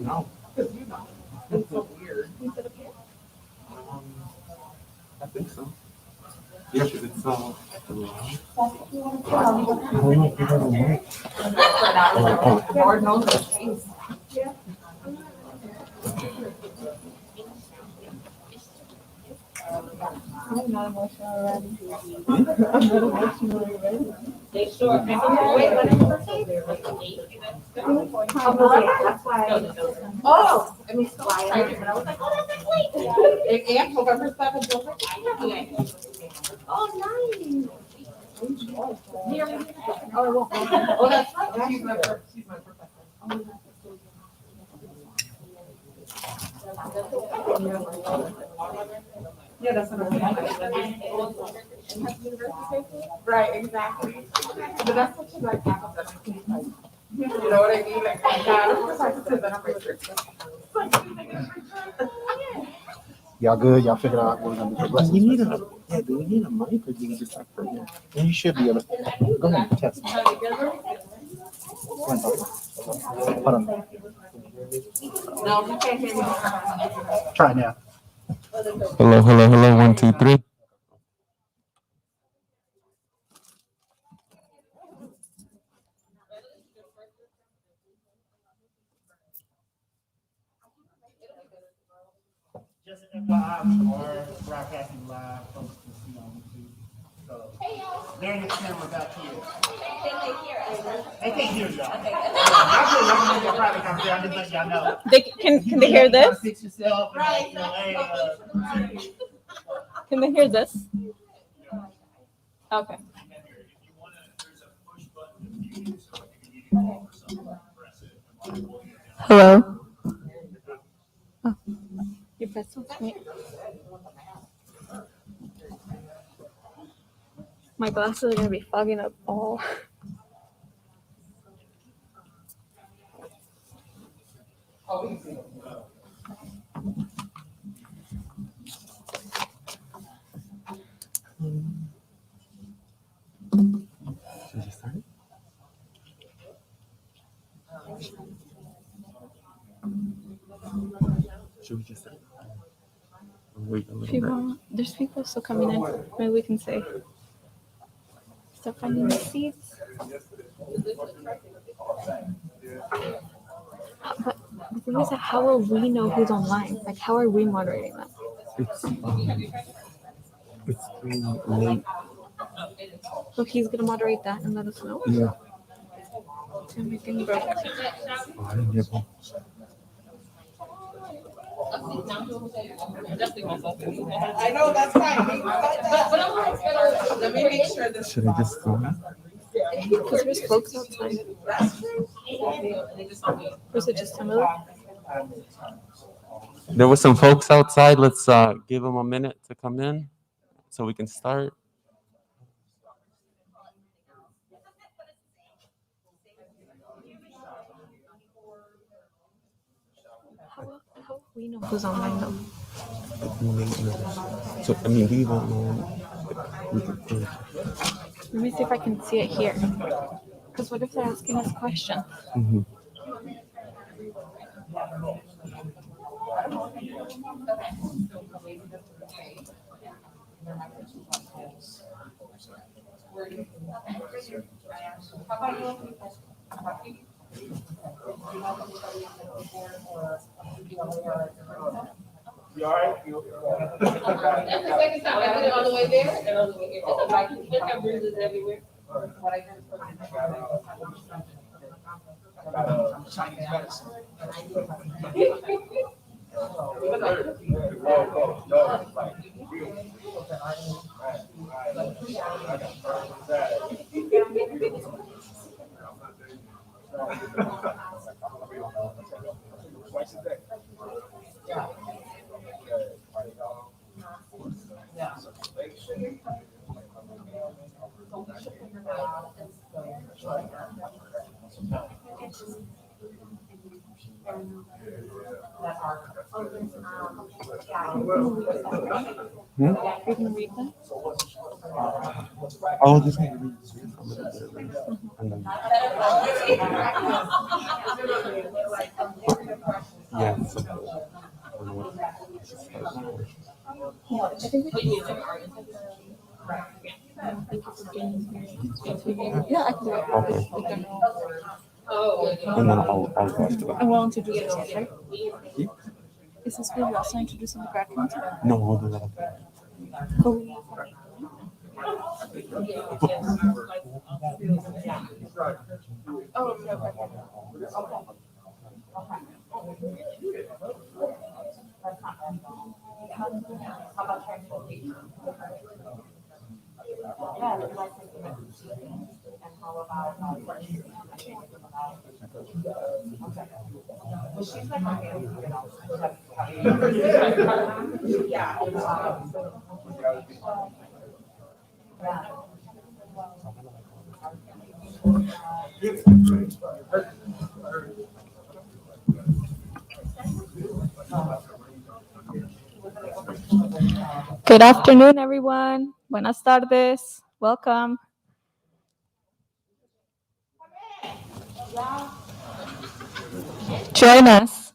No. It's so weird. I think so. Yeah, because it's I don't know if you have a mic. Lord knows the face. I'm not emotional already. I'm not emotional already. They sure. Wait, let me say. That's why. Oh, I mean, so excited, but I was like, oh, that's late. And November 7th. Oh, nice. Oh, I won't. Oh, that's right. She's my professor. Yeah, that's what I'm saying. Right, exactly. But that's what you like academically. You know what I mean? Like, God, of course I said that I'm restricted. Y'all good? Y'all figured out what we're gonna do for breakfast? Do we need a mic or do we just like for you? Yeah, you should be able to. Go ahead, test me. Hold on. No, you can't hear me. Try it now. Hello, hello, hello. 1, 2, 3. Just we're broadcasting live, folks can see on YouTube. So, they're in the camera back here. They can't hear y'all. I really recommend your private conversation. I'm just letting y'all know. Can they hear this? Fix yourself. And, you know, hey, Can they hear this? Okay. Hello. Oh, you pressed on me. My glasses are gonna be fogging up all. Should we start? Should we just start? Wait a little bit. People, there's people still coming in. Maybe we can say. Start finding the seats. But the thing is that how will we know who's online? Like, how are we moderating that? It's too late. So he's gonna moderate that and let us know. Yeah. And we can go. Oh, I didn't get one. I know, that's fine. But I'm like, let me make sure this. Should I just go? Because there's folks outside. Or is it just Emily? There were some folks outside. Let's give them a minute to come in so we can start. How we know who's online though? So, I mean, we won't know. We can, Let me see if I can see it here. Because what if they're asking us questions? mm-hmm. you all right? That's the second time I did it on the way there and on the way here. It's like, you have bruises everywhere. You can read that. Oh, this is a little bit. And then, yeah. It's okay. I don't know. Yeah, I think we can start. Thank you for being here. Yeah, I can do it. Okay. We can- And then I'll go after that. And we'll introduce ourselves, right? Is this where you're also introducing the grad council? No, we'll do that after. Oh, okay, okay. Good afternoon, everyone. Buenas tardes. Welcome. Join us.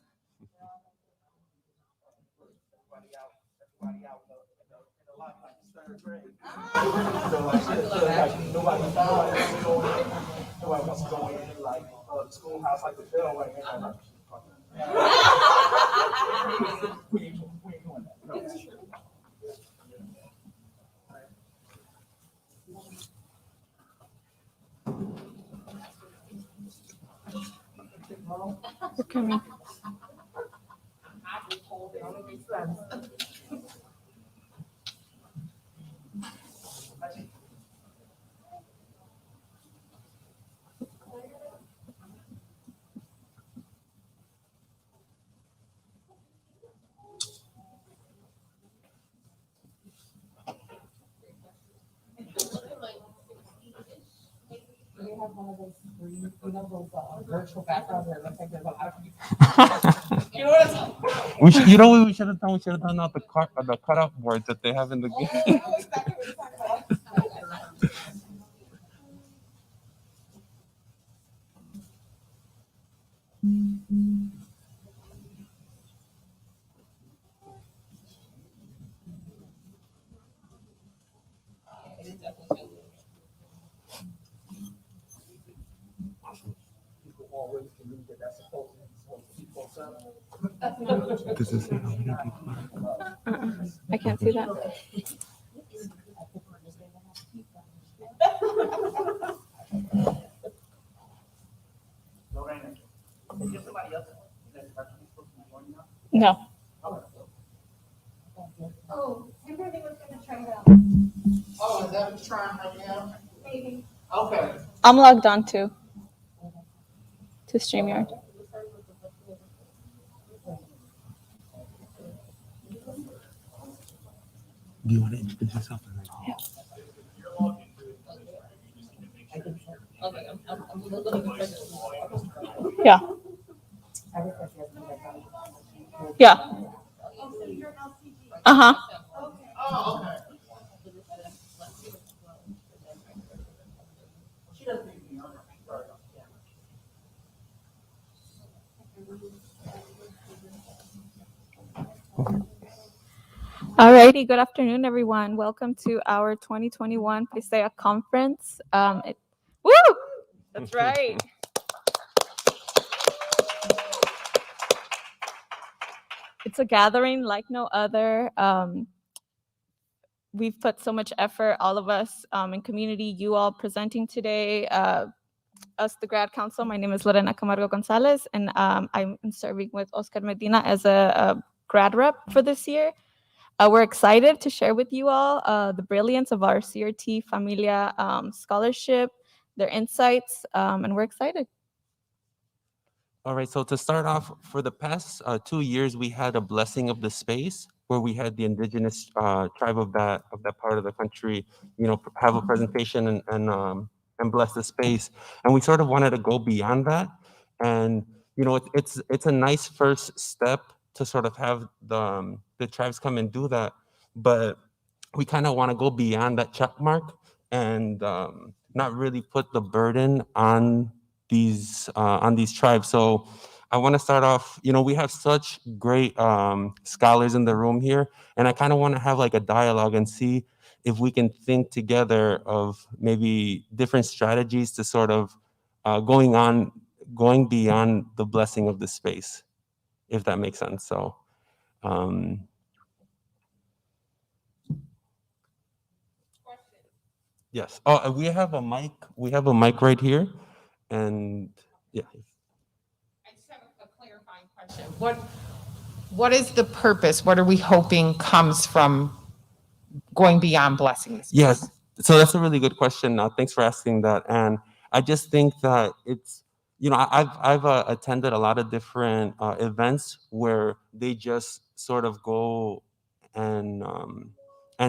We're coming. You know what we should have done? We should have done out the cutoff boards that they have in the game. Does it say how many people are? I can't see that. Lorena, is there somebody else that's actually supposed to be joining us? No. Oh, everybody was gonna try to, Oh, is that trying right now? maybe. Okay. I'm logged on to StreamYard. Do you want to introduce yourself? Yeah. Yeah. Uh-huh. Oh, okay. She doesn't need to be on there. Alrighty, good afternoon, everyone. Welcome to our 2021 PSEA conference. Woo! That's right. It's a gathering like no other. We've put so much effort, all of us in community, you all presenting today, us, the grad council. My name is Lorena Camargo Gonzalez, and I'm serving with Oscar Medina as a grad rep for this year. We're excited to share with you all the brilliance of our CRT Familia scholarship, their insights, and we're excited. All right, so to start off, for the past 2 years, we had a blessing of the space where we had the indigenous tribe of that part of the country, have a presentation and bless the space. And we sort of wanted to go beyond that and, it's a nice first step to sort of have the tribes come and do that, but we kind of want to go beyond that check mark and not really put the burden on these tribes. So I want to start off, we have such great scholars in the room here, and I kind of want to have like a dialogue and see if we can think together of maybe different strategies to sort of going beyond the blessing of the space, if that makes sense. So yes. Oh, we have a mic. We have a mic right here, and yeah. I just have a clarifying question. What is the purpose? What are we hoping comes from going beyond blessings? Yes. So that's a really good question. Thanks for asking that. And I just think that it's, I've attended a lot of different events where they just sort of go and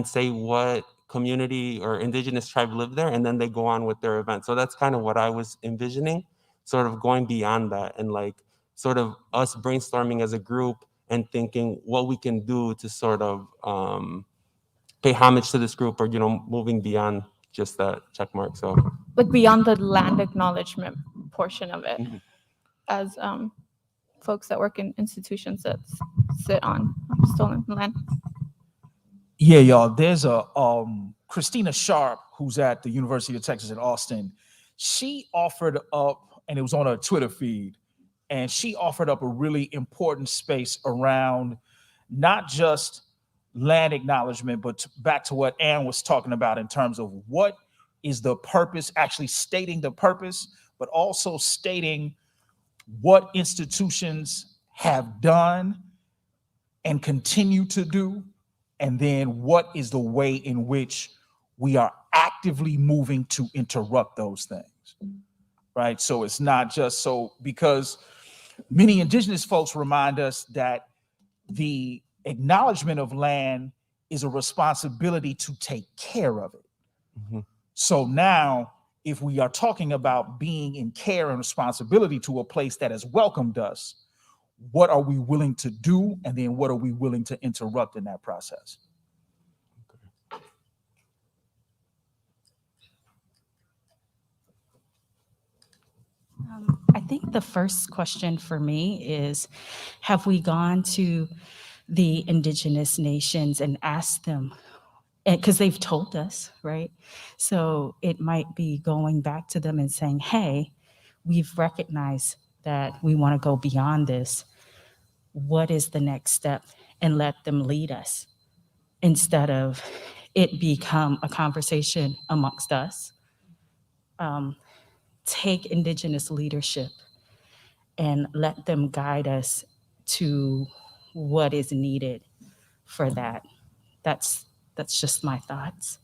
say what community or indigenous tribe lived there, and then they go on with their event. So that's kind of what I was envisioning, sort of going beyond that and like sort of us brainstorming as a group and thinking what we can do to sort of pay homage to this group, or moving beyond just that check mark. So Like beyond the land acknowledgement portion of it, Mhm. as folks that work in institutions that sit on stolen land. Yeah, y'all. There's a Christina Sharp, who's at the University of Texas at Austin. She offered up, and it was on her Twitter feed, and she offered up a really important space around not just land acknowledgement, but back to what Ann was talking about in terms of what is the purpose, actually stating the purpose, but also stating what institutions have done and continue to do, and then what is the way in which we are actively moving to interrupt those things, right? So it's not just so, because many indigenous folks remind us that the acknowledgement of land is a responsibility to take care of it. Mhm. So now, if we are talking about being in care and responsibility to a place that has welcomed us, what are we willing to do? And then what are we willing to interrupt in that process? I think the first question for me is, have we gone to the indigenous nations and asked them, because they've told us, right? So it might be going back to them and saying, hey, we've recognized that we want to go beyond this. What is the next step? And let them lead us, instead of it become a conversation amongst us. Take indigenous leadership and let them guide us to what is needed for that. That's just my thoughts.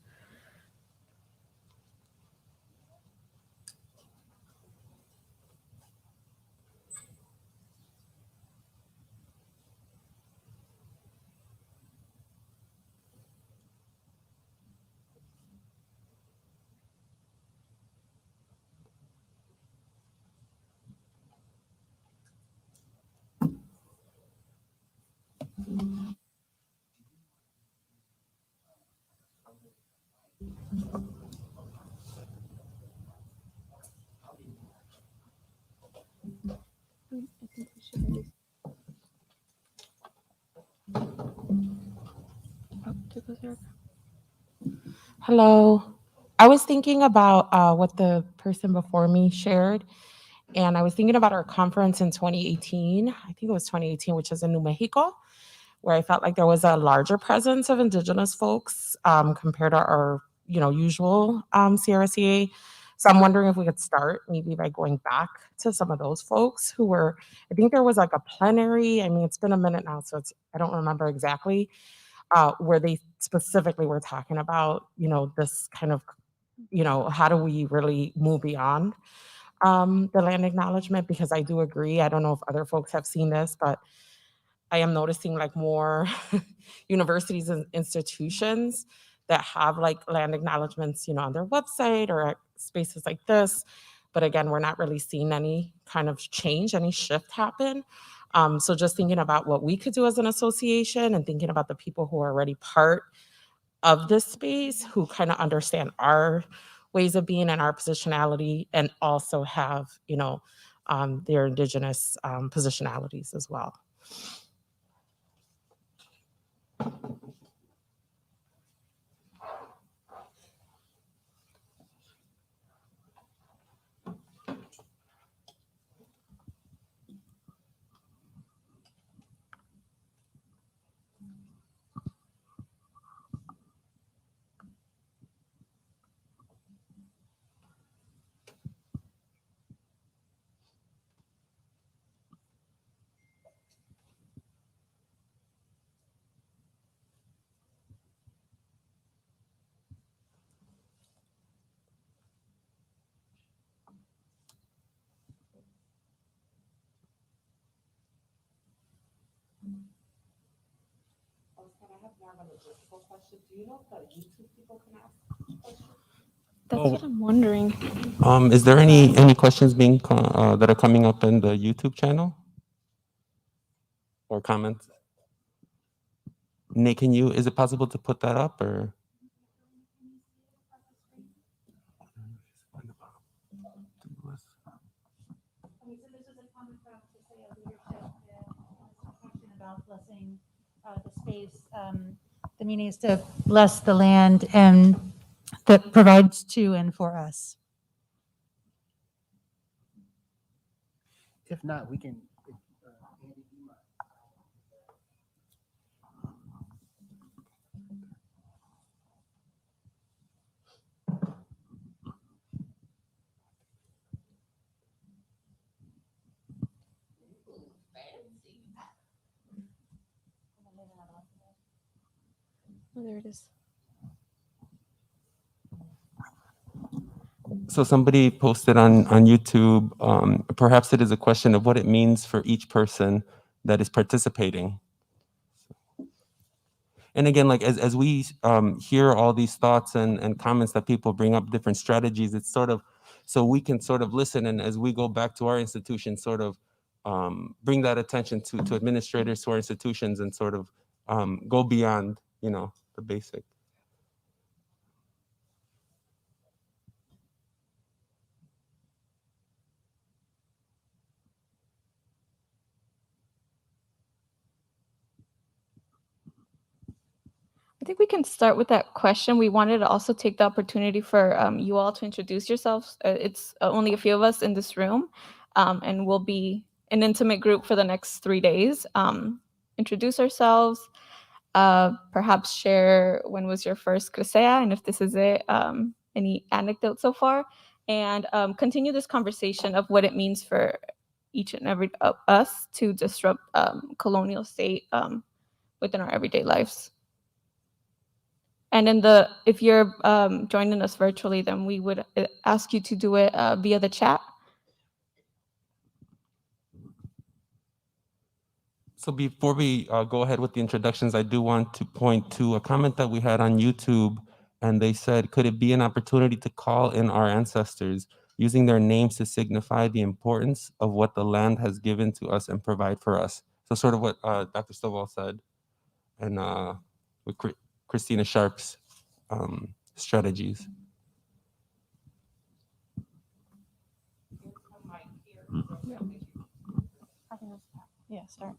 Hello. I was thinking about what the person before me shared, and I was thinking about our conference in 2018. I think it was 2018, which is in New Mexico, where I felt like there was a larger presence of Indigenous folks compared to our, usual CRSEA. So I'm wondering if we could start maybe by going back to some of those folks who were. I think there was like a plenary. I mean, it's been a minute now, so I don't remember exactly, where they specifically were talking about, this kind of, how do we really move beyond the land acknowledgement? Because I do agree. I don't know if other folks have seen this, but I am noticing like more universities and institutions that have like land acknowledgements, on their website or at spaces like this, But again, we're not really seeing any kind of change, any shift happen. So just thinking about what we could do as an association and thinking about the people who are already part of this space, who kind of understand our ways of being and our positionality, and also have, their indigenous positionalities as well. That's what I'm wondering. Is there any questions being that are coming up in the YouTube channel or comments? Nate, is it possible to put that up or? About blessing the space. The meaning is to bless the land and that provides to and for us. If not, we can. Andy, do you mind? Oh, there it is. So somebody posted on YouTube, perhaps it is a question of what it means for each person that is participating. And again, like as we hear all these thoughts and comments that people bring up, different strategies, it's sort of, so we can sort of listen, and as we go back to our institution, sort of bring that attention to administrators, to our institutions, and sort of go beyond, the basic. I think we can start with that question. We wanted to also take the opportunity for you all to introduce yourselves. It's only a few of us in this room, and we'll be an intimate group for the next 3 days. Introduce ourselves, perhaps share when was your first CRSEA, and if this is it, any anecdotes so far, and continue this conversation of what it means for each and every of us to disrupt colonial state within our everyday lives. And if you're joining us virtually, then we would ask you to do it via the chat. So before we go ahead with the introductions, I do want to point to a comment that we had on YouTube, and they said, could it be an opportunity to call in our ancestors using their names to signify the importance of what the land has given to us and provide for us? So sort of what Dr. Stovall said, and with Christina Sharp's strategies. Yeah, start.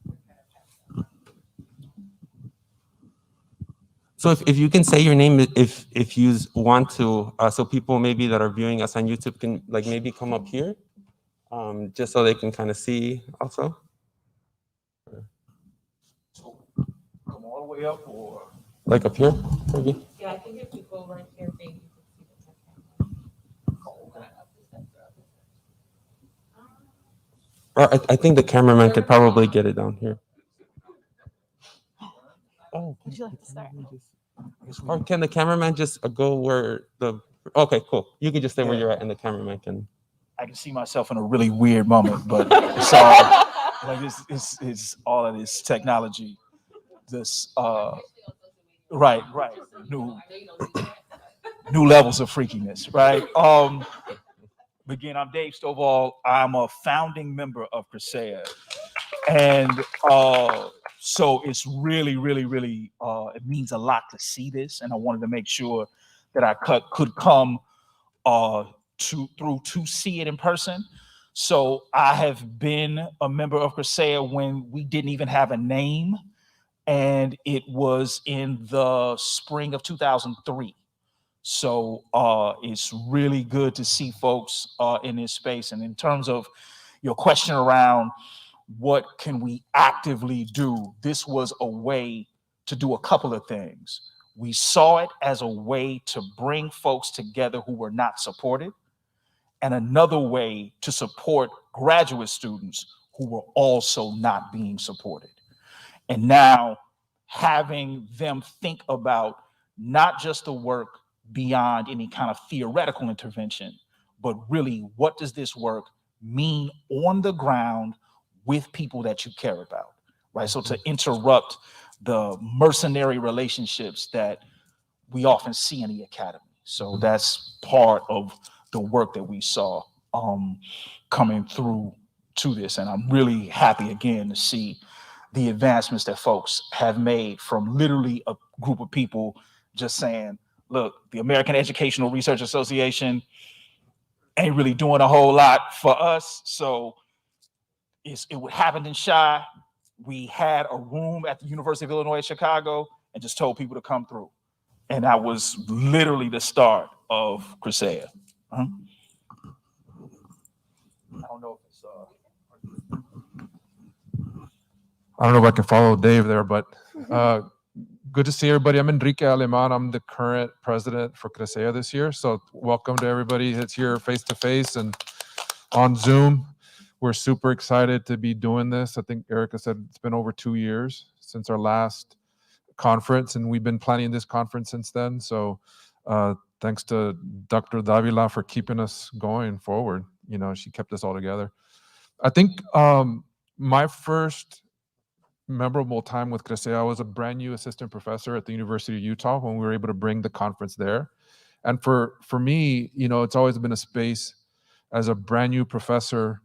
So if you can say your name, if you want to, so people maybe that are viewing us on YouTube can like maybe come up here, just so they can kind of see also. Come all the way up, or Like up here, maybe? Yeah, I think if you go right here, they Or I think the cameraman could probably get it down here. Oh, Would you like to start? or can the cameraman just go where the? Okay, cool. You can just stay where Yeah. you're at, and the cameraman can. I can see myself in a really weird moment, but it's all like it's all of this technology. This right, new levels of freakiness, right? Again, I'm Dave Stovall. I'm a founding member of CRSEA. And so it's really, really, it means a lot to see this. And I wanted to make sure that I could come to see it in person. So I have been a member of CRSEA when we didn't even have a name. And it was in the spring of 2003. So it's really good to see folks in this space. And in terms of your question around what can we actively do, this was a way to do a couple of things. We saw it as a way to bring folks together who were not supported, and another way to support graduate students who were also not being supported. And now having them think about not just the work beyond any kind of theoretical intervention, but really what does this work mean on the ground with people that you care about, right? So to interrupt the mercenary relationships that we often see in the academy. So that's part of the work that we saw coming through to this. And I'm really happy again to see the advancements that folks have made from literally a group of people just saying, look, the American Educational Research Association ain't really doing a whole lot for us. So it would happen in Chi. We had a room at the University of Illinois at Chicago and just told people to come through. And that was literally the start of CRSEA. I don't know if it's I don't know if I can follow Dave there, but good to see everybody. I'm Enrique Aleman. I'm the current president for CRSEA this year. So welcome to everybody that's here face to face and on Zoom. We're super excited to be doing this. I think Erica said it's been over 2 years since our last conference, and we've been planning this conference since then. So thanks to Dr. Davila for keeping us going forward. You know, she kept us all together. I think my first memorable time with CRSEA, I was a brand new assistant professor at the University of Utah when we were able to bring the conference there. And for me, you know, it's always been a space as a brand new professor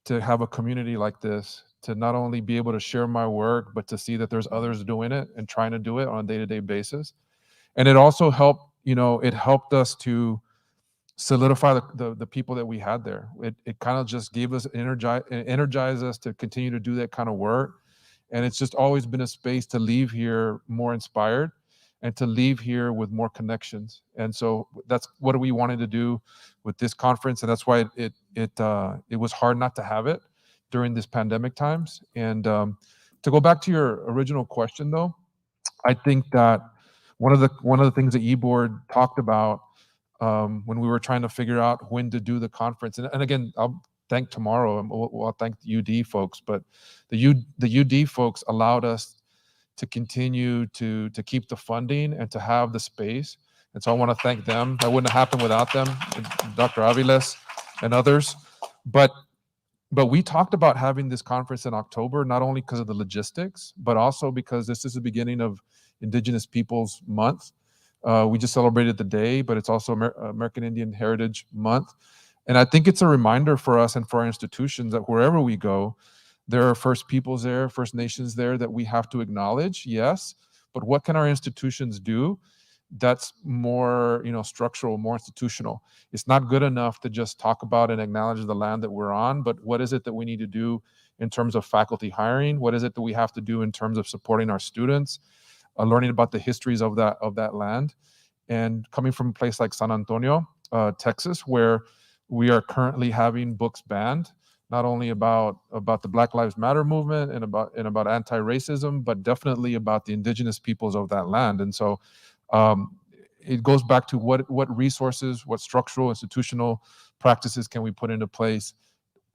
to have a community like this, to not only be able to share my work, but to see that there's others doing it and trying to do it on a day-to-day basis. And it also helped, you know, it helped us to solidify the people that we had there. It kind of just gave us energized us to continue to do that kind of work. And it's just always been a space to leave here more inspired and to leave here with more connections. And so that's what we wanted to do with this conference. And that's why it was hard not to have it during this pandemic times. And to go back to your original question though, I think that one of the things that eBoard talked about when we were trying to figure out when to do the conference, and again, I'll thank tomorrow, and we'll thank the UD folks, but the UD folks allowed us to continue to keep the funding and to have the space. And so I want to thank them. That wouldn't have happened without them, Dr. Aviles and others. But we talked about having this conference in October, not only because of the logistics, but also because this is the beginning of Indigenous Peoples Month. We just celebrated the day, but it's also American Indian Heritage Month. And I think it's a reminder for us and for our institutions that wherever we go, there are First Peoples there, First Nations there that we have to acknowledge, yes, but what can our institutions do that's more, you know, structural, more institutional? It's not good enough to just talk about and acknowledge the land that we're on, but what is it that we need to do in terms of faculty hiring? What is it that we have to do in terms of supporting our students, learning about the histories of that land? And coming from a place like San Antonio, Texas, where we are currently having books banned, not only about the Black Lives Matter movement and about anti-racism, but definitely about the indigenous peoples of that land. And so it goes back to what resources, what structural, institutional practices can we put into place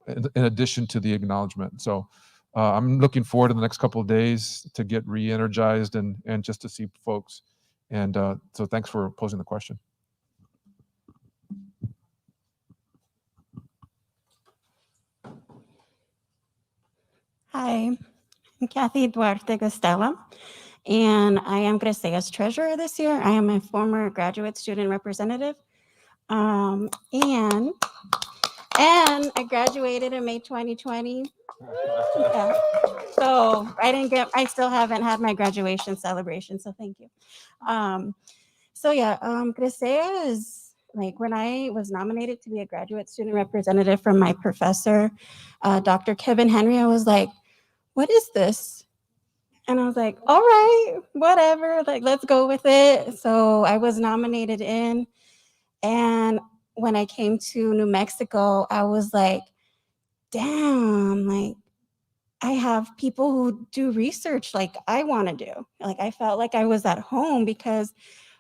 in addition to the acknowledgement. So I'm looking forward to the next couple of days to get re-energized and just to see folks. And so thanks for posing the question. Hi, I'm Kathy Duarte Costella, and I am CRSEA's treasurer this year. I am a former graduate student representative. And And I graduated in May 2020. Yeah. So I still haven't had my graduation celebration. So thank you. CRSEA is like when I was nominated to be a graduate student representative from my professor, Dr. Kevin Henry, I was like, what is this? And I was like, all right, whatever, like, let's go with it. So I was nominated in. And when I came to New Mexico, I was like, damn, like, I have people who do research like I want to do. Like, I felt like I was at home because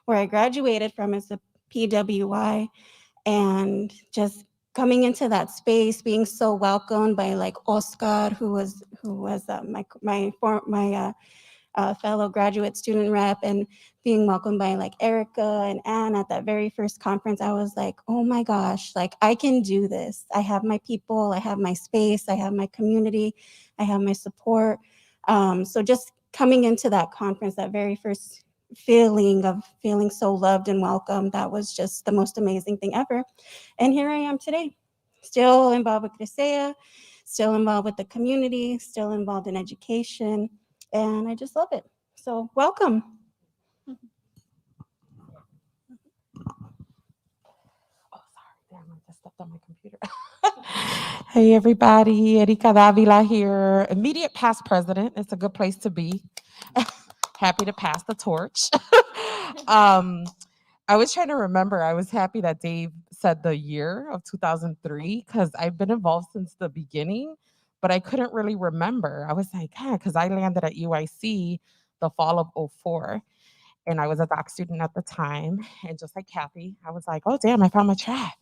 where I graduated from is the PWI, and just coming into that space, being so welcomed by like Oscar, who was my fellow graduate student rep, and being welcomed by like Erica and Anne at that very first conference, I was like, oh my gosh, like I can do this. I have my people, I have my space, I have my community, I have my support. So just coming into that conference, that very first feeling of feeling so loved and welcome, that was just the most amazing thing ever. And here I am today, still involved with CRSEA, still involved with the community, still involved in education, and I just love it. So welcome. Damn, I just stepped on my computer. Hey, everybody. Erika Davila here. Immediate past president. It's a good place to be. Happy to pass the torch. I was trying to remember. I was happy that Dave said the year of 2003 because I've been involved since the beginning, but I couldn't really remember. I was like, because I landed at UIC the fall of 04. And I was a doc student at the time. And just like Kathy, I was like, oh, damn, I found my track.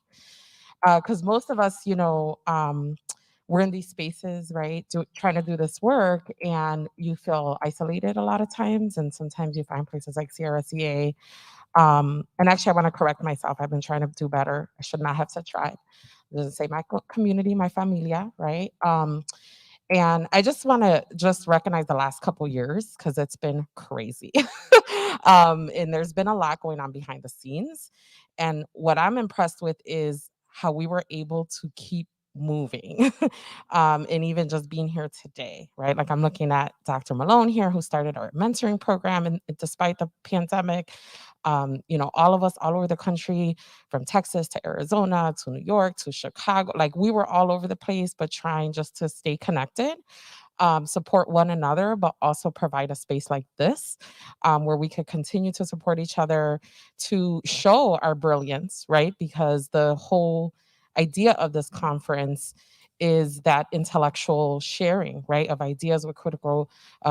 Because most of us, we're in these spaces, right, trying to do this work, and you feel isolated a lot of times. And sometimes you find places like CRSEA. And actually, I want to correct myself. I've been trying to do better. I should not have said tribe. It doesn't say my community, my familia, right? And I just want to just recognize the last couple years because it's been crazy. And there's been a lot going on behind the scenes. And what I'm impressed with is how we were able to keep moving. And even just being here today, right? Like I'm looking at Dr. Malone here, who started our mentoring program, and despite the pandemic, all of us all over the country, from Texas to Arizona to New York to Chicago, like we were all over the place, but trying just to stay connected, support one another, but also provide a space like this where we could continue to support each other, to show our brilliance, right? Because the whole idea of this conference is that intellectual sharing, right, of ideas with critical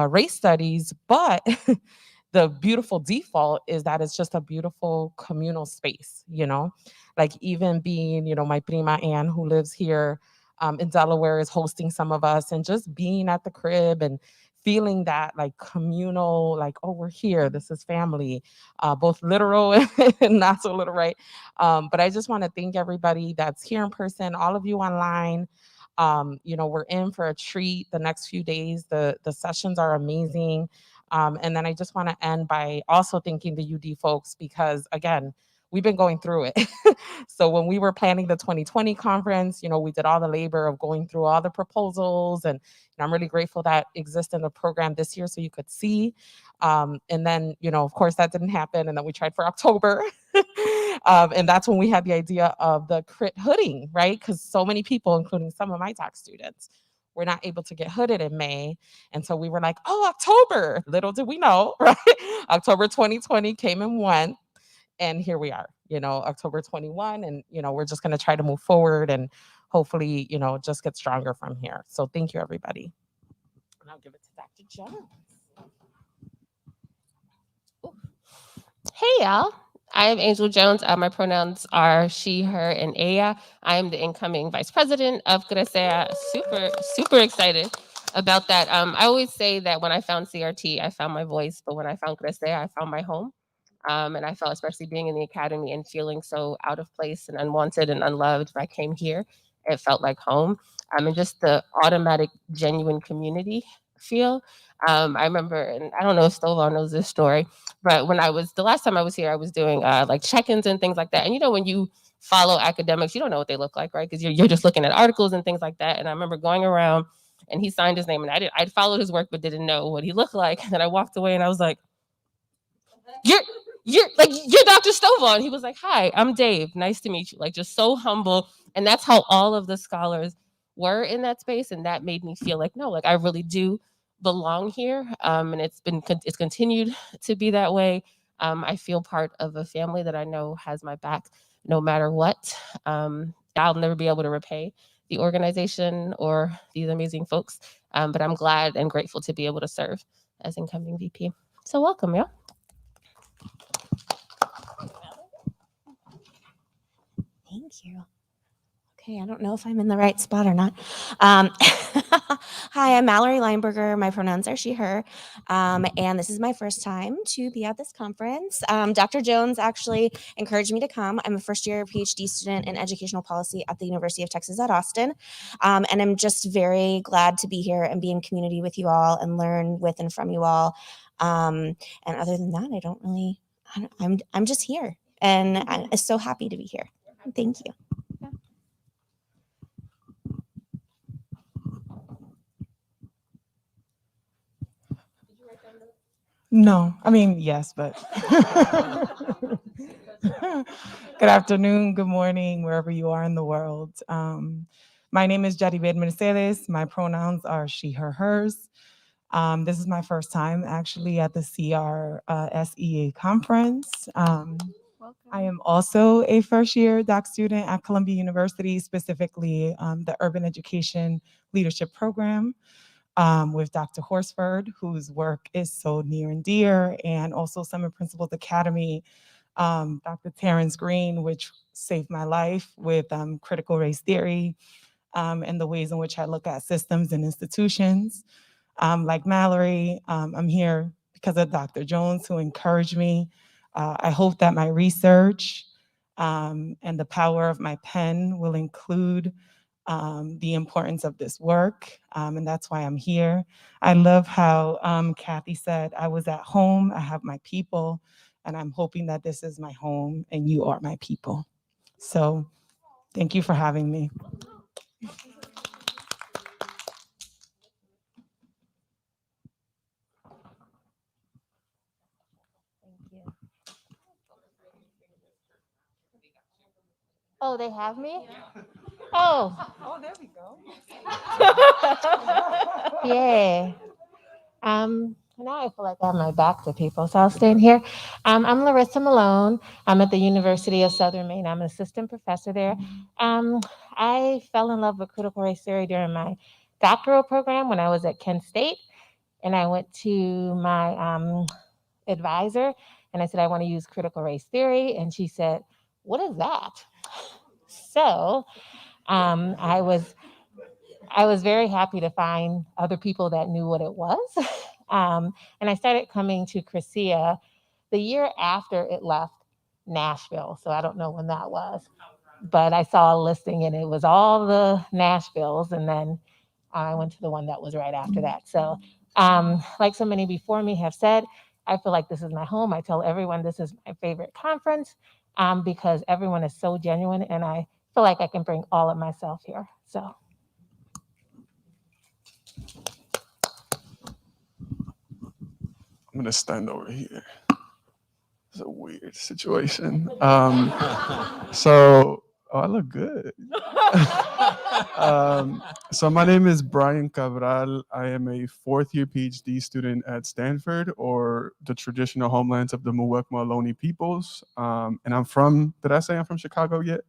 race studies. But the beautiful default is that it's just a beautiful communal space, like even being, my prima Ann, who lives here in Delaware, is hosting some of us, and just being at the crib and feeling that like communal, like, oh, we're here, this is family, both literal and not so literal, right? But I just want to thank everybody that's here in person, all of you online. We're in for a treat the next few days. The sessions are amazing. And then I just want to end by also thanking the UD folks because, again, we've been going through it. So when we were planning the 2020 conference, we did all the labor of going through all the proposals, and I'm really grateful that exists in the program this year so you could see. And then, of course, that didn't happen, and then we tried for October. And that's when we had the idea of the crit hooding, right? Because so many people, including some of my doc students, were not able to get hooded in May. And so we were like, oh, October. Little did we know, right? October 2020 came and went. And here we are, October 21. And, we're just going to try to move forward and hopefully, just get stronger from here. So thank you, everybody. And I'll give it to Dr. Jones. Hey, y'all. I am Angel Jones. My pronouns are she, her, and Aya. I am the incoming vice president of CRSEA. Super, super excited about that. I always say that when I found CRT, I found my voice, but when I found CRSEA, I found my home. And I felt, especially being in the academy and feeling so out of place and unwanted and unloved, when I came here, it felt like home. And just the automatic, genuine community feel. I remember, and I don't know if Stovall knows this story, but the last time I was here, I was doing like check-ins and things like that. And when you follow academics, you don't know what they look like, right? Because you're just looking at articles and things like that. And I remember going around and he signed his name, and I followed his work, but didn't know what he looked like. And then I walked away and I was like, you're Dr. Stovall. And he was like, hi, I'm Dave. Nice to meet you. Like, just so humble. And that's how all of the scholars were in that space. And that made me feel like, no, like I really do belong here. And it's continued to be that way. I feel part of a family that I know has my back no matter what. I'll never be able to repay the organization or these amazing folks. But I'm glad and grateful to be able to serve as incoming VP. So welcome, y'all. Thank you. Okay, I don't know if I'm in the right spot or not. Hi, I'm Mallory Lineberger. My pronouns are she, her. And this is my first time to be at this conference. Dr. Jones actually encouraged me to come. I'm a first-year PhD student in educational policy at the University of Texas at Austin. And I'm just very glad to be here and be in community with you all and learn with and from you all. And other than that, I'm just here. And I'm so happy to be here. Thank you. No, I mean, yes, but good afternoon, good morning, wherever you are in the world. My name is Yaribet Mercedes. My pronouns are she, her, hers. This is my first time actually at the CRSEA conference. I am also a first-year doc student at Columbia University, specifically the Urban Education Leadership Program. With Dr. Horsford, whose work is so near and dear, and also Summer Principals Academy, Dr. Terrence Green, which saved my life with critical race theory and the ways in which I look at systems and institutions. Like Mallory, I'm here because of Dr. Jones, who encouraged me. I hope that my research and the power of my pen will include the importance of this work, and that's why I'm here. I love how Kathy said, I was at home, I have my people, and I'm hoping that this is my home and you are my people. So thank you for having me. Oh, they have me? Oh. Oh, there we go. Yeah. Now I feel like I have my back to people, so I'll stand here. I'm Larissa Malone. I'm at the University of Southern Maine. I'm an assistant professor there. I fell in love with critical race theory during my doctoral program when I was at Kent State, and I went to my advisor and I said, I want to use critical race theory, and she said, what is that? So I was very happy to find other people that knew what it was. And I started coming to CRSEA the year after it left Nashville. So I don't know when that was, but I saw a listing and it was all the Nashvilles. And then I went to the one that was right after that. So like so many before me have said, I feel like this is my home. I tell everyone this is my favorite conference because everyone is so genuine and I feel like I can bring all of myself here. So. I'm gonna stand over here. It's a weird situation. I look good. So my name is Brian Cabral. I am a fourth-year PhD student at Stanford, or the traditional homelands of the Muwekma Ohlone peoples. And I'm from, did I say I'm from Chicago yet?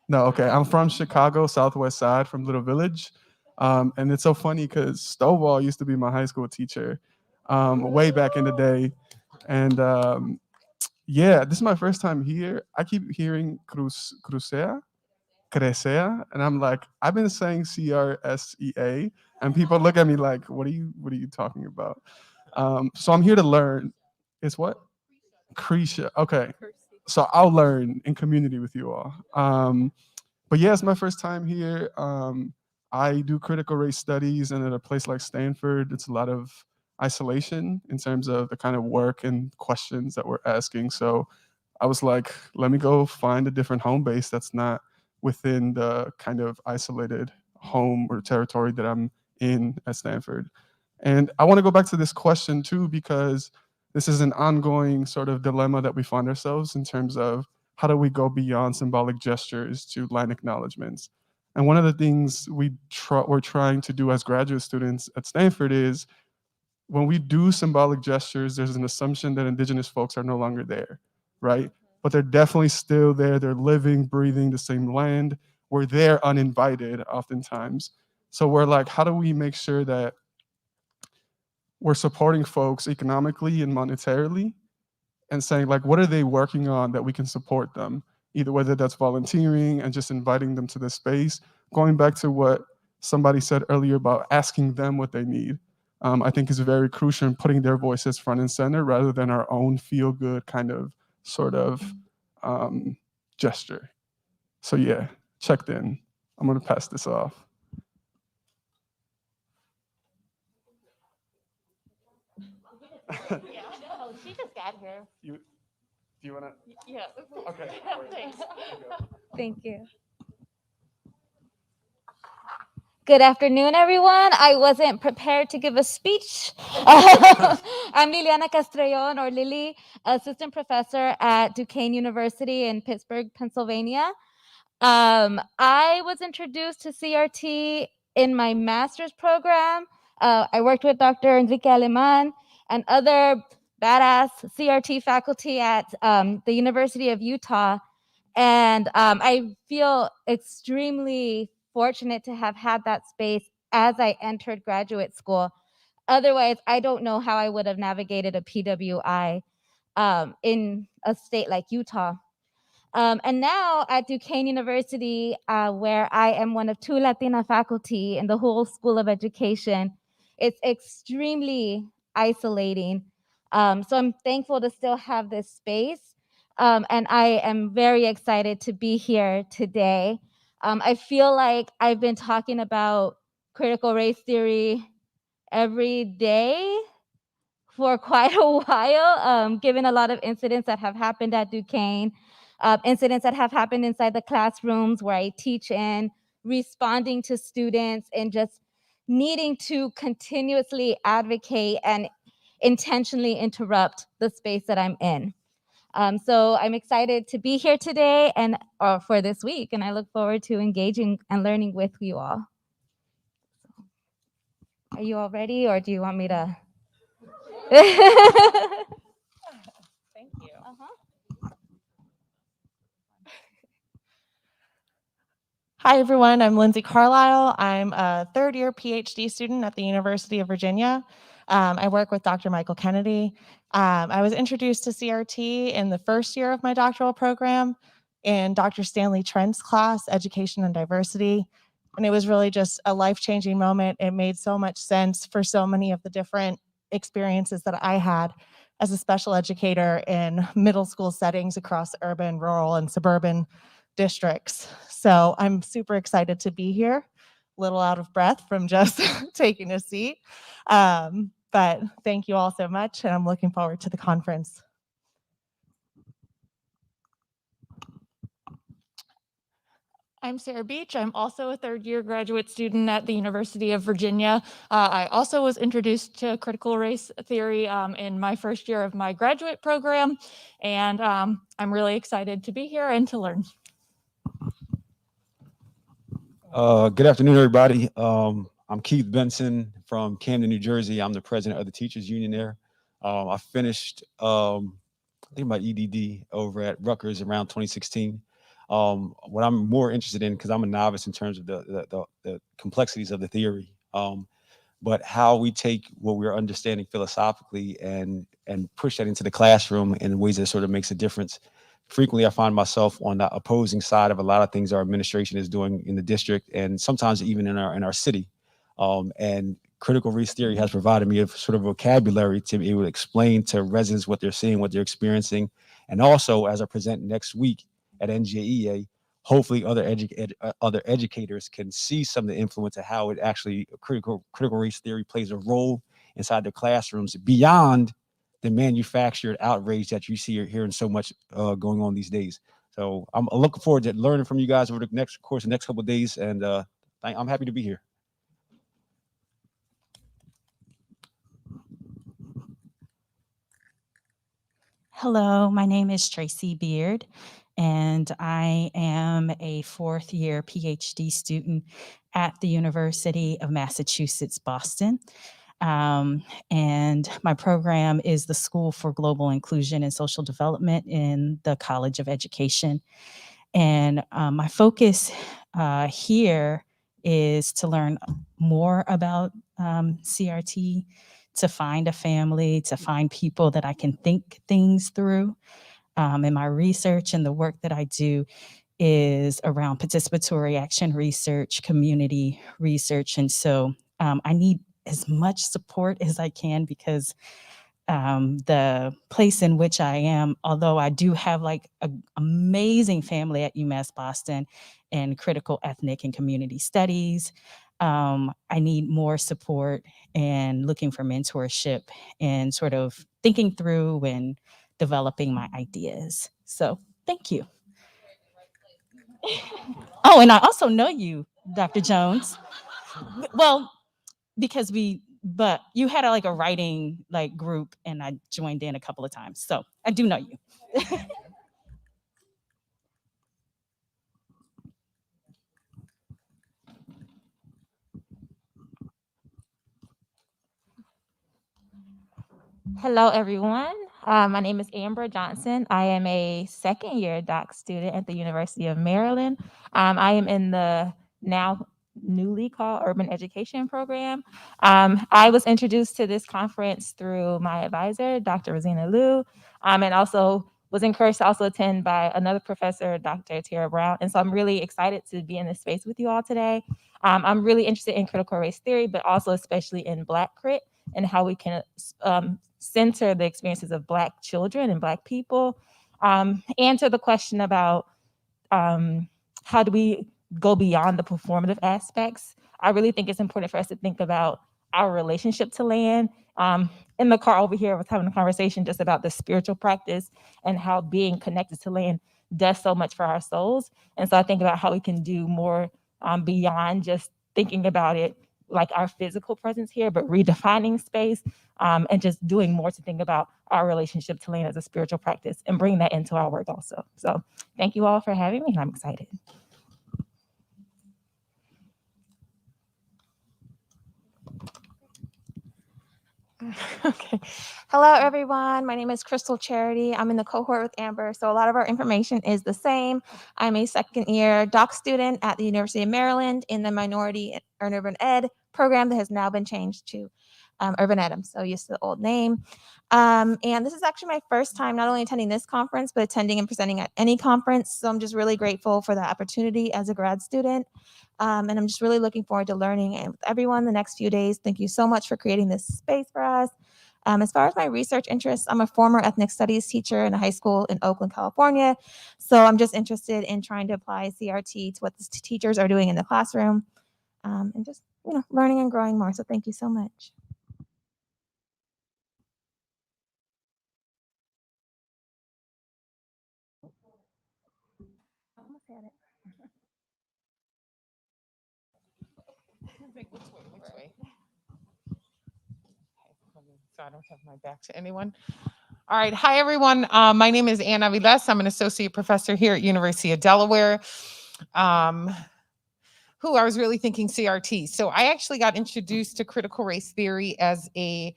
No, okay. I'm from Chicago, Southwest Side, from Little Village. And it's so funny because Stovall used to be my high school teacher way back in the day. And yeah, this is my first time here. I keep hearing CRSEA, and I'm like, I've been saying CRSEA, and people look at me like, what are you talking about? So I'm here to learn. It's what? CRSEA. Okay. So I'll learn in community with you all. But yeah, it's my first time here. I do critical race studies, and at a place like Stanford, it's a lot of isolation in terms of the kind of work and questions that we're asking. So I was like, let me go find a different home base that's not within the kind of isolated home or territory that I'm in at Stanford. And I want to go back to this question too, because this is an ongoing sort of dilemma that we find ourselves in terms of how do we go beyond symbolic gestures to line acknowledgements. And one of the things we're trying to do as graduate students at Stanford is when we do symbolic gestures, there's an assumption that Indigenous folks are no longer there, right? But they're definitely still there. They're living, breathing the same land. We're there uninvited oftentimes. So we're like, how do we make sure that we're supporting folks economically and monetarily and saying like, what are they working on that we can support them? Either whether that's volunteering and just inviting them to the space, going back to what somebody said earlier about asking them what they need. I think is very crucial in putting their voices front and center rather than our own feel good kind of sort of gesture. So yeah, checked in. I'm gonna pass this off. She just got here. Do you wanna? Yeah. Okay. Thanks. Thank you. Good afternoon, everyone. I wasn't prepared to give a speech. I'm Liliana Castrellon, or Lily, assistant professor at Duquesne University in Pittsburgh, Pennsylvania. I was introduced to CRT in my master's program. I worked with Dr. Enrique Aleman and other badass CRT faculty at the University of Utah. And I feel extremely fortunate to have had that space as I entered graduate school. Otherwise, I don't know how I would have navigated a PWI in a state like Utah. And now at Duquesne University, where I am one of 2 Latina faculty in the whole School of Education, it's extremely isolating. So I'm thankful to still have this space. And I am very excited to be here today. I feel like I've been talking about critical race theory every day for quite a while, given a lot of incidents that have happened at Duquesne, incidents that have happened inside the classrooms where I teach in, responding to students, and just needing to continuously advocate and intentionally interrupt the space that I'm in. So I'm excited to be here today and for this week, and I look forward to engaging and learning with you all. Are you all ready, or do you want me to? Thank you. Hi, everyone. I'm Lindsay Carlisle. I'm a third-year PhD student at the University of Virginia. I work with Dr. Michael Kennedy. I was introduced to CRT in the first year of my doctoral program in Dr. Stanley Trent's class, Education and Diversity. And it was really just a life-changing moment. It made so much sense for so many of the different experiences that I had as a special educator in middle school settings across urban, rural, and suburban districts. So I'm super excited to be here, a little out of breath from just taking a seat. But thank you all so much, and I'm looking forward to the conference. I'm Sarah Beach. I'm also a third-year graduate student at the University of Virginia. I also was introduced to critical race theory in my first year of my graduate program, and I'm really excited to be here and to learn. Good afternoon, everybody. I'm Keith Benson from Camden, New Jersey. I'm the president of the Teachers Union there. I finished, I think my EDD over at Rutgers around 2016. What I'm more interested in, because I'm a novice in terms of the complexities of the theory, but how we take what we're understanding philosophically and push that into the classroom in ways that sort of makes a difference. Frequently, I find myself on the opposing side of a lot of things our administration is doing in the district, and sometimes even in our city. And critical race theory has provided me a sort of vocabulary to be able to explain to residents what they're seeing, what they're experiencing, and also as I present next week at NJEA, hopefully other educators can see some of the influence of how it actually critical race theory plays a role inside their classrooms beyond the manufactured outrage that you see or hearing so much going on these days. So I'm looking forward to learning from you guys over the next couple of days, and I'm happy to be here. Hello, my name is Tracy Beard, and I am a fourth year PhD student at the University of Massachusetts, Boston. And my program is the School for Global Inclusion and Social Development in the College of Education. And my focus here is to learn more about CRT, to find a family, to find people that I can think things through. And my research and the work that I do is around participatory action research, community research. And so I need as much support as I can, because the place in which I am, although I do have like an amazing family at UMass Boston and critical ethnic and community studies, I need more support and looking for mentorship and sort of thinking through and developing my ideas. So thank you. Oh, and I also know you, Dr. Jones. Well, because but you had like a writing like group, and I joined in a couple of times. So I do know you. Hello, everyone. My name is Amber Johnson. I am a second year doc student at the University of Maryland. I am in the now newly called Urban Education Program. I was introduced to this conference through my advisor, Dr. Rosina Liu, and also was encouraged to also attend by another professor, Dr. Tara Brown. And so I'm really excited to be in this space with you all today. I'm really interested in critical race theory, but also especially in Black crit and how we can center the experiences of Black children and Black people. Answer the question about how do we go beyond the performative aspects. I really think it's important for us to think about our relationship to land. In the car over here, I was having a conversation just about the spiritual practice and how being connected to land does so much for our souls. And so I think about how we can do more beyond just thinking about it like our physical presence here, but redefining space and just doing more to think about our relationship to land as a spiritual practice and bring that into our work also. So thank you all for having me, and I'm excited. Okay. Hello, everyone. My name is Crystal Charity. I'm in the cohort with Amber, so a lot of our information is the same. I'm a second year doc student at the University of Maryland in the Minority and Urban Ed program that has now been changed to Urban Ed. I'm so used to the old name. And this is actually my first time not only attending this conference, but attending and presenting at any conference. So I'm just really grateful for the opportunity as a grad student. And I'm just really looking forward to learning and with everyone the next few days. Thank you so much for creating this space for us. As far as my research interests, I'm a former ethnic studies teacher in a high school in Oakland, California. So I'm just interested in trying to apply CRT to what the teachers are doing in the classroom and just, learning and growing more. So thank you so much. So I don't have my back to anyone. All right. Hi, everyone. My name is Anna Viles. I'm an associate professor here at University of Delaware. I was really thinking CRT. So I actually got introduced to critical race theory as a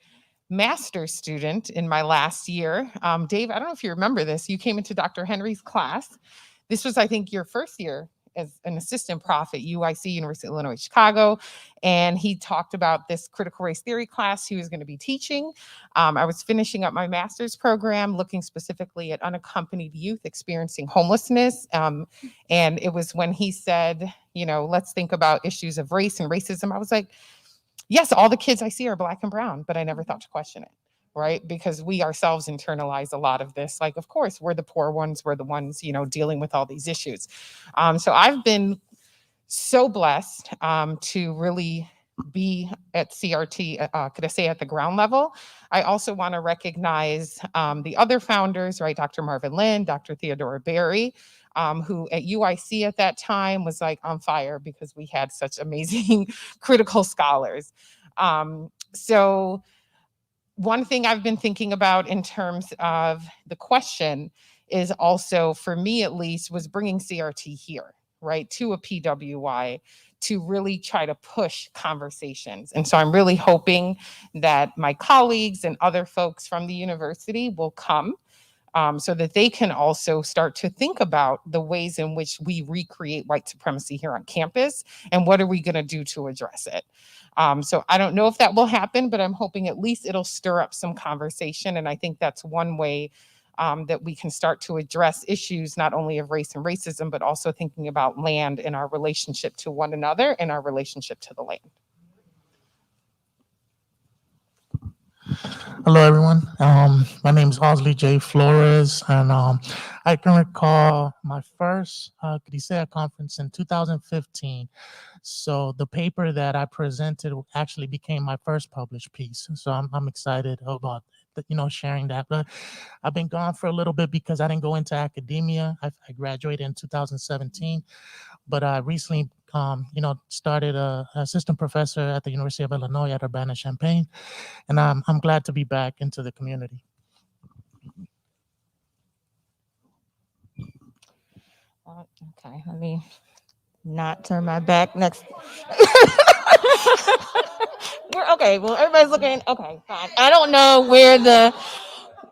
master's student in my last year. Dave, I don't know if you remember this. You came into Dr. Henry's class. This was, I think, your first year as an assistant prof at UIC, University of Illinois, Chicago. And he talked about this critical race theory class he was going to be teaching. I was finishing up my master's program, looking specifically at unaccompanied youth experiencing homelessness. And it was when he said, let's think about issues of race and racism. I was like, yes, all the kids I see are Black and brown, but I never thought to question it. Right? Because we ourselves internalize a lot of this. Like, of course, we're the poor ones. We're the ones, dealing with all these issues. So I've been so blessed to really be at CRT, CRSEA at the ground level. I also want to recognize the other founders, right? Dr. Marvin Lin, Dr. Theodora Berry, who at UIC at that time was like on fire because we had such amazing critical scholars. So one thing I've been thinking about in terms of the question is also, for me at least, was bringing CRT here, right, to a PWI to really try to push conversations. And so I'm really hoping that my colleagues and other folks from the university will come so that they can also start to think about the ways in which we recreate white supremacy here on campus and what are we going to do to address it. So I don't know if that will happen, but I'm hoping at least it'll stir up some conversation. And I think that's one way that we can start to address issues not only of race and racism, but also thinking about land and our relationship to one another and our relationship to the land. Hello, everyone. My name is Osley J. Flores, and I can recall my first CRSEA conference in 2015. So the paper that I presented actually became my first published piece. So I'm excited about sharing that. But I've been gone for a little bit because I didn't go into academia. I graduated in 2017, but I recently started a assistant professor at the University of Illinois at Urbana-Champaign, and I'm glad to be back into the community. Okay, let me not turn my back next. We're okay. Well, everybody's looking. Okay, fine. I don't know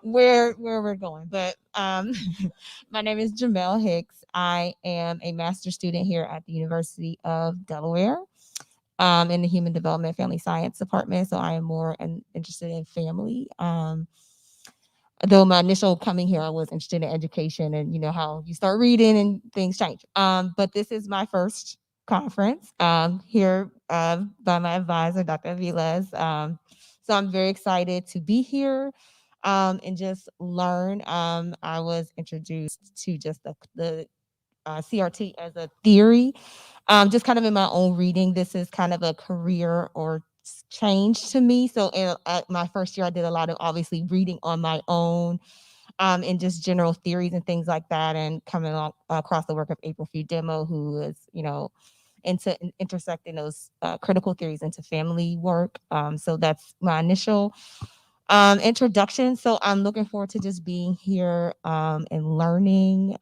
where we're going, but my name is Jamel Hicks. I am a master's student here at the University of Delaware in the Human Development Family Science Department. So I am more interested in family. Though my initial coming here, I was interested in education and how you start reading and things change. But this is my first conference here by my advisor, Dr. Aviles. So I'm very excited to be here and just learn. I was introduced to just the CRT as a theory, just kind of in my own reading. This is kind of a career or change to me. So at my first year, I did a lot of obviously reading on my own and just general theories and things like that, and coming across the work of April Demo, who is, into intersecting those critical theories into family work. So that's my initial introduction. So I'm looking forward to just being here and learning,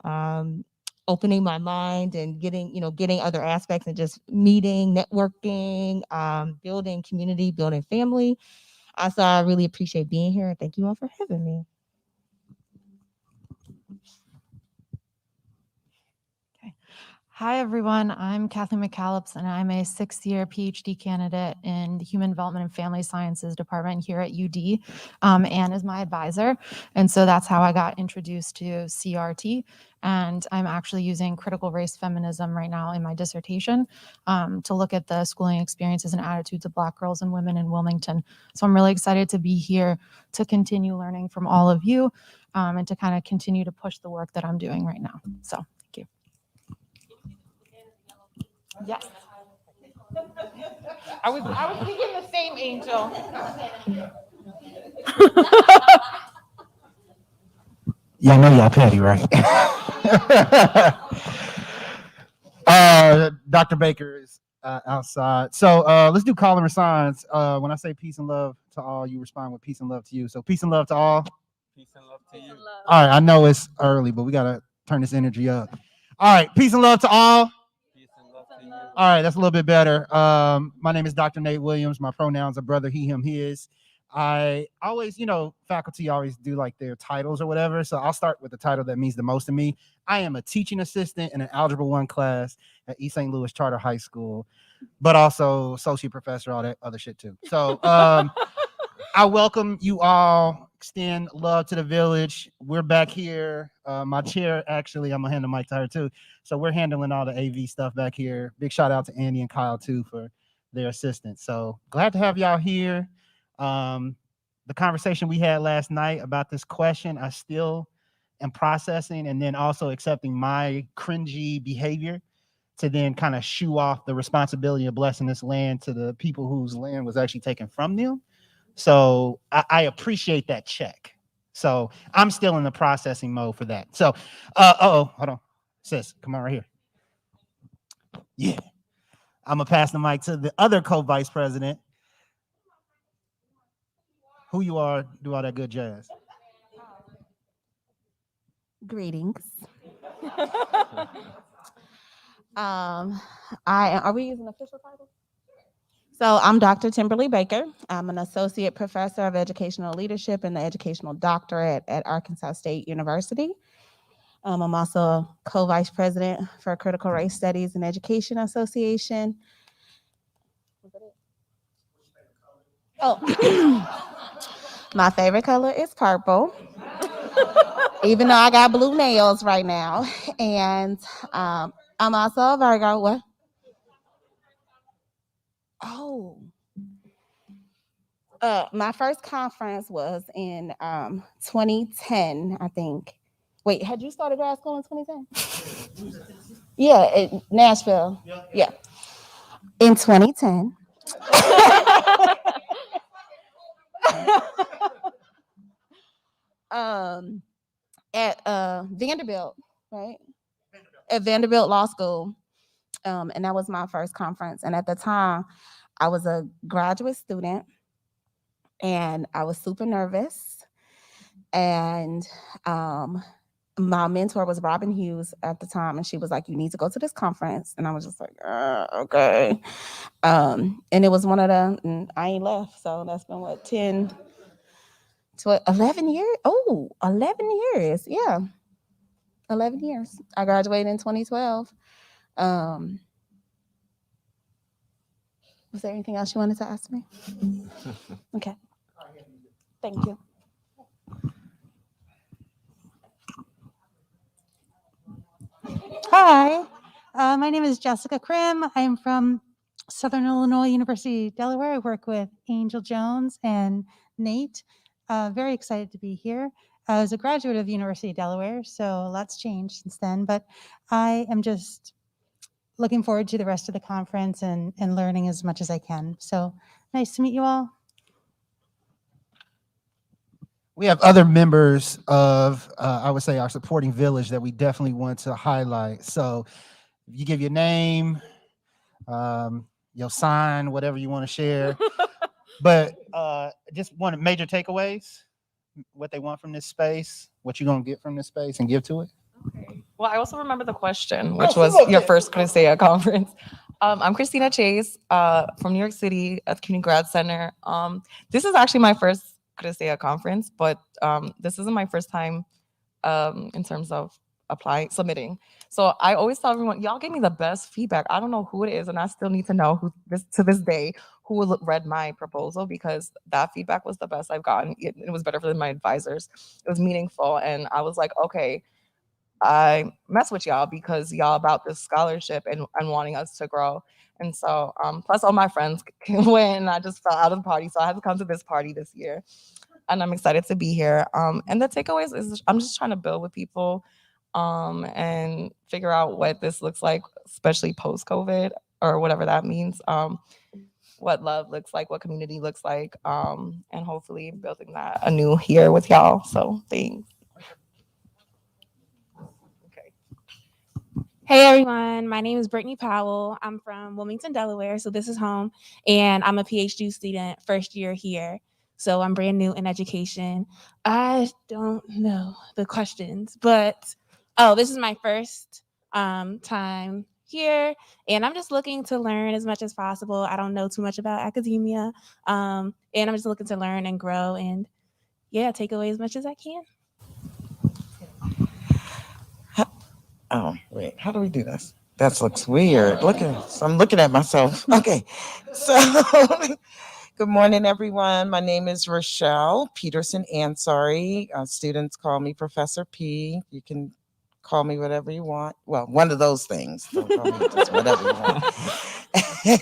opening my mind and getting other aspects and just meeting, networking, building community, building family. So I really appreciate being here, and thank you all for having me. Hi, everyone. I'm Kathleen McCallops, and I'm a sixth-year PhD candidate in the Human Development and Family Sciences Department here at UD. Anne is my advisor, and so that's how I got introduced to CRT. And I'm actually using critical race feminism right now in my dissertation to look at the schooling experiences and attitudes of Black girls and women in Wilmington. So I'm really excited to be here to continue learning from all of you and to kind of continue to push the work that I'm doing right now. So thank you. Yes. I was thinking the same, Angel. Y'all know y'all petty, right? Dr. Baker is outside. So let's do call and response. When I say peace and love to all, you respond with peace and love to you. So peace and love to all. Peace and love to you. All right, I know it's early, but we got to turn this energy up. All right, peace and love to all. All right, that's a little bit better. My name is Dr. Nate Williams. My pronouns are brother, he, him, his. I always, faculty always do like their titles or whatever. So I'll start with the title that means the most to me. I am a teaching assistant in an Algebra 1 class at East St. Louis Charter High School, but also associate professor, all that other shit too. So I welcome you all, extend love to the village. We're back here. My chair, actually, I'm gonna hand the mic to her too. So we're handling all the AV stuff back here. Big shout out to Andy and Kyle too for their assistance. So glad to have y'all here. The conversation we had last night about this question, I still am processing and then also accepting my cringy behavior to then kind of shoo off the responsibility of blessing this land to the people whose land was actually taken from them. So I appreciate that check. So I'm still in the processing mode for that. So, hold on, sis, come on right here. Yeah, I'm gonna pass the mic to the other co-vice president. Who you are, do all that good jazz. Greetings. Are we using official titles? So I'm Dr. Timberly Baker. I'm an associate professor of educational leadership and the educational doctorate at Arkansas State University. I'm also a co-vice president for Critical Race Studies and Education Association. Oh, my favorite color is purple, even though I got blue nails right now. And I'm also a Virgo. What? Oh. My first conference was in 2010, I think. Wait, had you started grad school in 2010? Yeah, in Nashville. Yeah. In 2010. At Vanderbilt, right? At Vanderbilt Law School. And that was my first conference. And at the time, I was a graduate student and I was super nervous. And my mentor was Robin Hughes at the time, and she was like, "You need to go to this conference." And I was just like, okay. And it was one of the, and I ain't left. So that's been what, 10 to 11 years? Oh, 11 years. Yeah. 11 years. I graduated in 2012. Was there anything else you wanted to ask me? Okay. Thank you. Hi, my name is Jessica Krim. I'm from Southern Illinois University, Delaware. I work with Angel Jones and Nate. Very excited to be here. I was a graduate of the University of Delaware, so a lot's changed since then, but I am just looking forward to the rest of the conference and learning as much as I can. So nice to meet you all. We have other members of, I would say, our supporting village that we definitely want to highlight. So if you give your name, your sign, whatever you want to share. But just one major takeaways, what they want from this space, what you're going to get from this space and give to it. Well, I also remember the question, which was your first CRSEA conference. I'm Christina Chase from New York City at the CUNY Grad Center. This is actually my first CRSEA conference, but this isn't my first time in terms of submitting. So I always tell everyone, y'all gave me the best feedback. I don't know who it is, and I still need to know who to this day who read my proposal, because that feedback was the best I've gotten. It was better than my advisors. It was meaningful, and I was like, okay, I mess with y'all because y'all about this scholarship and wanting us to grow. And so, plus all my friends went and I just fell out of the party. So I had to come to this party this year and I'm excited to be here. And the takeaways is I'm just trying to build with people and figure out what this looks like, especially post-COVID or whatever that means. What love looks like, what community looks like, and hopefully building that anew here with y'all. So thanks. Hey everyone, my name is Brittany Powell. I'm from Wilmington, Delaware, so this is home, and I'm a PhD student, first year here. So I'm brand new in education. I don't know the questions, but this is my first time here, and I'm just looking to learn as much as possible. I don't know too much about academia, and I'm just looking to learn and grow, and yeah, take away as much as I can. Oh, wait, how do we do this? That looks weird. So I'm looking at myself. Okay, so good morning, everyone. My name is Rochelle Peterson Ansari. Students call me Professor P. You can call me whatever you want. Well, one of those things. Don't call me just whatever you want.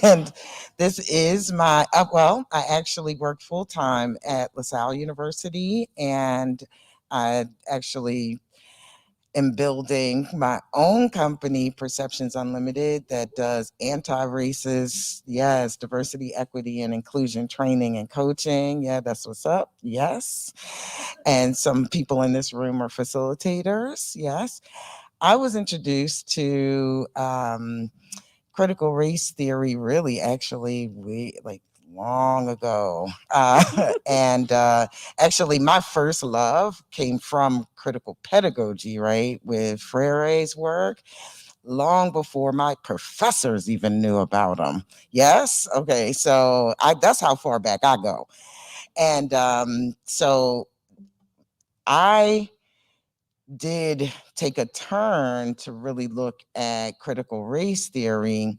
And this is my, I actually work full-time at LaSalle University, and I actually am building my own company, Perceptions Unlimited, that does anti-racist, yes, diversity, equity, and inclusion training and coaching. Yeah, that's what's up. Yes. And some people in this room are facilitators. Yes. I was introduced to critical race theory really actually long ago. And actually, my first love came from critical pedagogy, right, with Freire's work, long before my professors even knew about them. Yes? Okay, so that's how far back I go. And so I did take a turn to really look at critical race theory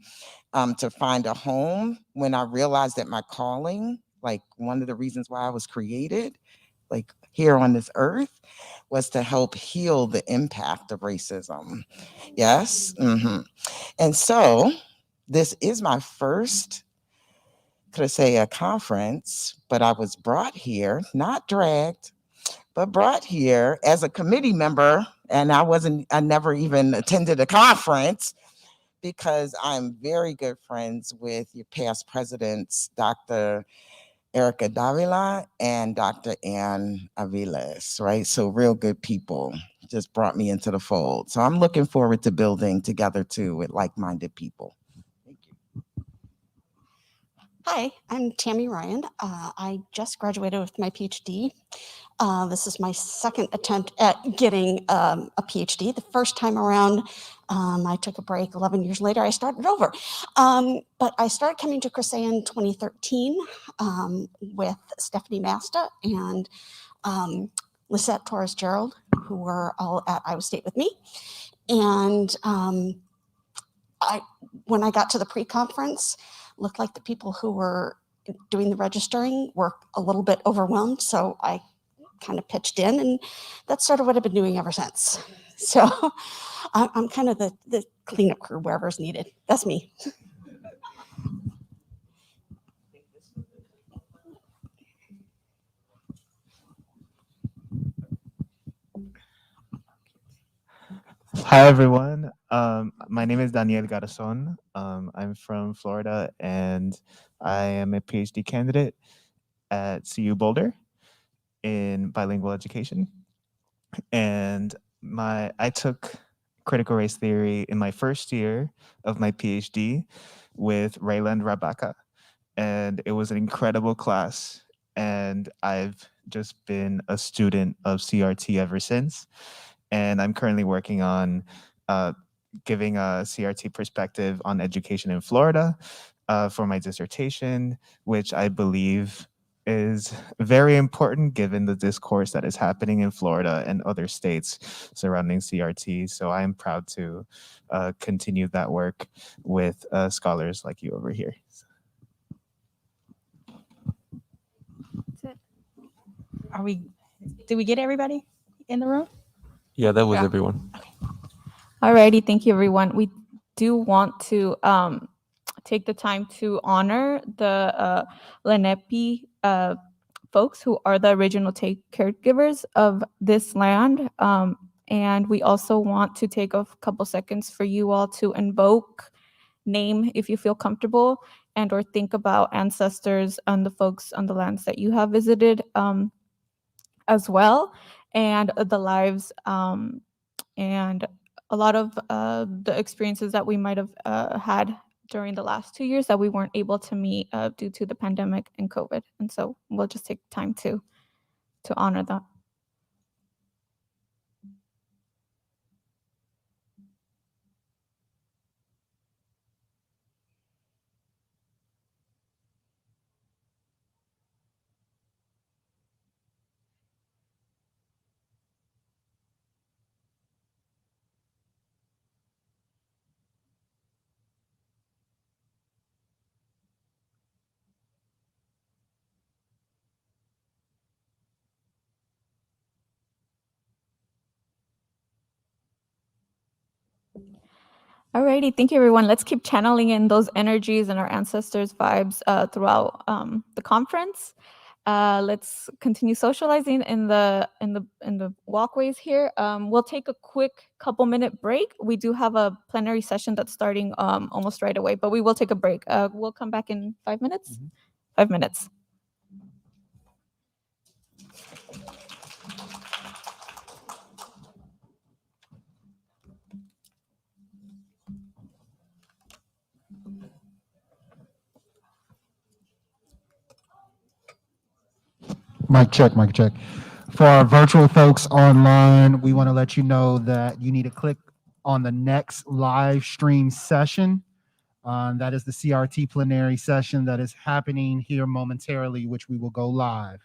to find a home when I realized that my calling, like one of the reasons why I was created, like here on this earth, was to help heal the impact of racism. Yes. And so this is my first CRSEA conference, but I was brought here, not dragged, but brought here as a committee member. And I never even attended a conference, because I'm very good friends with your past presidents, Dr. Erica Davila and Dr. Ann Aviles, right? So real good people just brought me into the fold. So I'm looking forward to building together too with like-minded people. Hi, I'm Tammy Ryan. I just graduated with my PhD. This is my second attempt at getting a PhD. The first time around, I took a break. 11 years later, I started over. But I started coming to CRSEA in 2013 with Stephanie Masta and Lisette Torres-Gerald, who were all at Iowa State with me. And when I got to the pre-conference, looked like the people who were doing the registering were a little bit overwhelmed. So I kind of pitched in, and that's sort of what I've been doing ever since. So I'm kind of the cleanup crew wherever's needed. That's me. Hi, everyone. My name is Daniel Garzon. I'm from Florida, and I am a PhD candidate at CU Boulder in bilingual education. And I took critical race theory in my first year of my PhD with Rayland Rabaka, and it was an incredible class. And I've just been a student of CRT ever since. And I'm currently working on giving a CRT perspective on education in Florida for my dissertation, which I believe is very important given the discourse that is happening in Florida and other states surrounding CRT. So I am proud to continue that work with scholars like you over here. Did we get everybody in the room? Yeah, that was Yeah. everyone. Alrighty, thank you, everyone. We do want to take the time to honor the Lenape folks who are the original caregivers of this land. And we also want to take a couple seconds for you all to invoke, name if you feel comfortable, and or think about ancestors and the folks on the lands that you have visited as well, and the lives and a lot of the experiences that we might have had during the last 2 years that we weren't able to meet due to the pandemic and COVID. And so we'll just take time to honor that. Alrighty, thank you, everyone. Let's keep channeling in those energies and our ancestors' vibes throughout the conference. Let's continue socializing in the walkways here. We'll take a quick couple-minute break. We do have a plenary session that's starting almost right away, but we will take a break. We'll come back in 5 minutes. 5 minutes. Mic check, mic check. For our virtual folks online, we want to let you know that you need to click on the next live stream session. That is the CRT plenary session that is happening here momentarily, which we will go live.